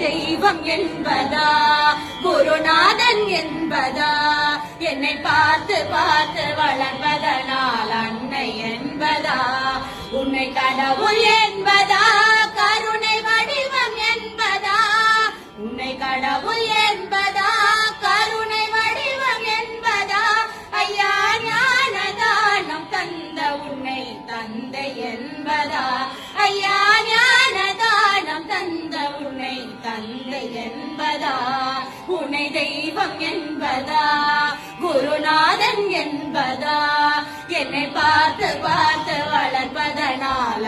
தெய்வம் என்பதா குருநாதன் என்பதா என்னை பார்த்து பார்த்து வளர்வதனால் அன்னை என்பதா உன்னை கடவுள் என்பதா கருணை வடிவம் என்பதா உன்னை கடவுள் என்பதா கருணை வடிவம் என்பதா ஐயா ஞானதானம் தந்த உன்னை தந்தை என்பதா ஐயா ஞானதானம் தந்த உன்னை தந்தை என்பதா உன்னை தெய்வம் என்பதா குருநாதன் என்பதா என்னை பார்த்து பார்த்து வளர்ப்பதனால்